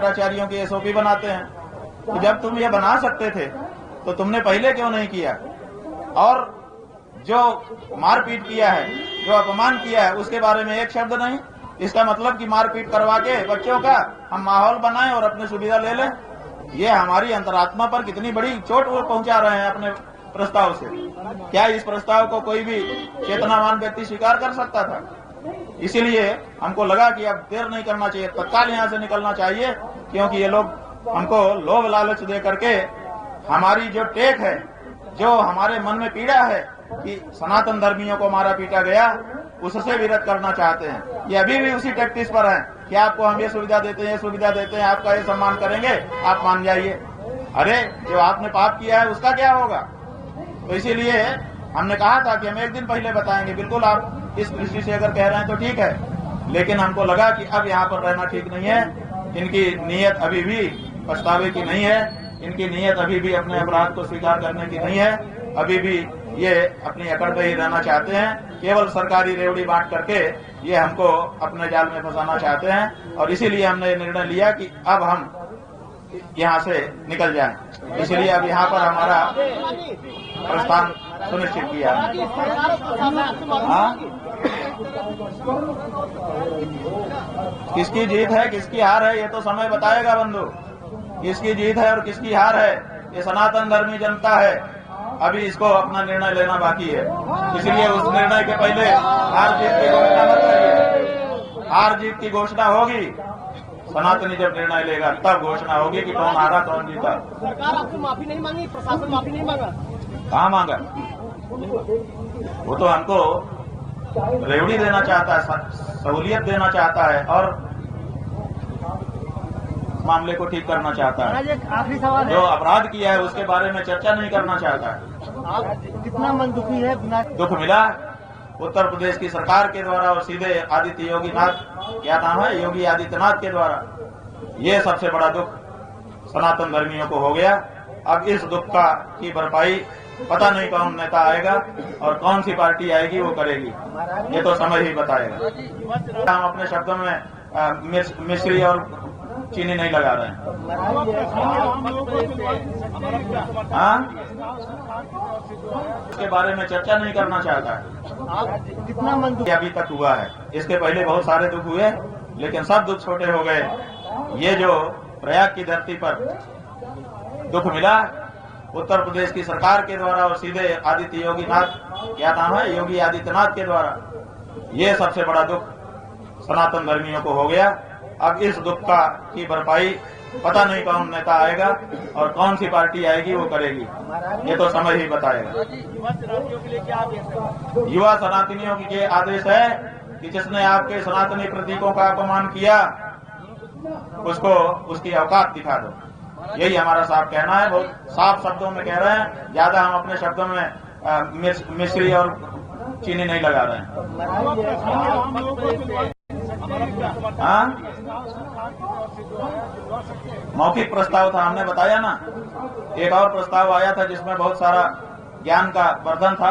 आचार्यों की एसओपी बनाते हैं। तो जब तुम ये बना सकते थे तो तुमने पहले क्यों नहीं किया? और जो मारपीट किया है, जो अपमान किया है, उसके बारे में एक शब्द नहीं। इसका मतलब कि मारपीट करवा के बच्चों का हम माहौल बनाएं और अपनी सुविधा ले लें। ये हमारी अंतरात्मा पर कितनी बड़ी चोट पहुंचा रहे हैं अपने प्रस्ताव से। क्या इस प्रस्ताव को कोई भी चेतनावान व्यक्ति स्वीकार कर सकता था? इसीलिए हमको लगा कि अब देर नहीं करना चाहिए, तत्काल यहाँ से निकलना चाहिए, क्योंकि ये लोग हमको लोभ लालच दे करके हमारी जो टेक है, जो हमारे मन में पीड़ा है कि सनातन धर्मियों को मारा पीटा गया, उससे विरत करना चाहते हैं। ये अभी भी उसी टैक्टिस पर है कि आपको हम ये सुविधा देते हैं, ये सुविधा देते हैं, आपका ये सम्मान करेंगे, आप मान जाइए। अरे जो आपने पाप किया है उसका क्या होगा? तो इसीलिए हमने कहा था कि हम एक दिन पहले बताएंगे। बिल्कुल आप इस दृष्टि से अगर कह रहे हैं तो ठीक है, लेकिन हमको लगा कि अब यहाँ पर रहना ठीक नहीं है। इनकी नीयत अभी भी पछतावे की नहीं है, इनकी नीयत अभी भी अपने अपराध को स्वीकार करने की नहीं है। अभी भी ये अपनी अकड़ पे ही रहना चाहते हैं, केवल सरकारी रेवड़ी बांट करके ये हमको अपने जाल में फंसाना चाहते हैं। और इसीलिए हमने निर्णय लिया कि अब हम यहाँ से निकल जाएं। इसलिए अब यहाँ पर हमारा प्रस्थान सुनिश्चित किया। किसकी जीत है किसकी हार है ये तो समय बताएगा बंधु। किसकी जीत है और किसकी हार है ये सनातन धर्मी जनता है। अभी इसको अपना निर्णय लेना बाकी है। इसलिए उस निर्णय के पहले हार जीत की घोषणा मत करिए। हार जीत की घोषणा होगी, सनातनी जब निर्णय लेगा तब घोषणा होगी कि कौन हारा कौन जीता। सरकार आपसे माफी नहीं मांगी, प्रशासन माफी नहीं मांगा। कहाँ मांगा? वो तो हमको रेवड़ी देना चाहता है, सहूलियत देना चाहता है और मामले को ठीक करना चाहता है। आखिरी सवाल है, जो अपराध किया है उसके बारे में चर्चा नहीं करना चाहता है। आप कितना मन दुखी है? दुख मिला उत्तर प्रदेश की सरकार के द्वारा और सीधे आदित्य योगीनाथ, क्या नाम है, योगी आदित्यनाथ के द्वारा। ये सबसे बड़ा दुख सनातन धर्मियों को हो गया। अब इस दुख की भरपाई पता नहीं कौन नेता आएगा और कौन सी पार्टी आएगी वो करेगी, ये तो समय ही बताएगा। हम अपने शब्दों में मिश्री और चीनी नहीं लगा रहे हैं। इसके बारे में चर्चा नहीं करना चाहता है। कितना मन दुखी अभी तक हुआ है, इसके पहले बहुत सारे दुख हुए, लेकिन सब दुख छोटे हो गए। ये जो प्रयाग की धरती पर दुख मिला उत्तर प्रदेश की सरकार के द्वारा और सीधे आदित्य योगीनाथ, क्या नाम है, योगी आदित्यनाथ के द्वारा, ये सबसे बड़ा दुख सनातन धर्मियों को हो गया। अब इस दुख की भरपाई पता नहीं कौन नेता आएगा और कौन सी पार्टी आएगी वो करेगी, ये तो समय ही बताएगा। युवा सनातनियों की ये आदेश है कि जिसने आपके सनातनी प्रतीकों का अपमान किया उसको उसकी औकात दिखा दो। यही हमारा साफ कहना है, बहुत साफ शब्दों में कह रहे हैं। ज्यादा हम अपने शब्दों में मिश्री और चीनी नहीं लगा रहे हैं। मौखिक प्रस्ताव था, हमने बताया ना। एक और प्रस्ताव आया था जिसमें बहुत सारा ज्ञान का वर्धन था।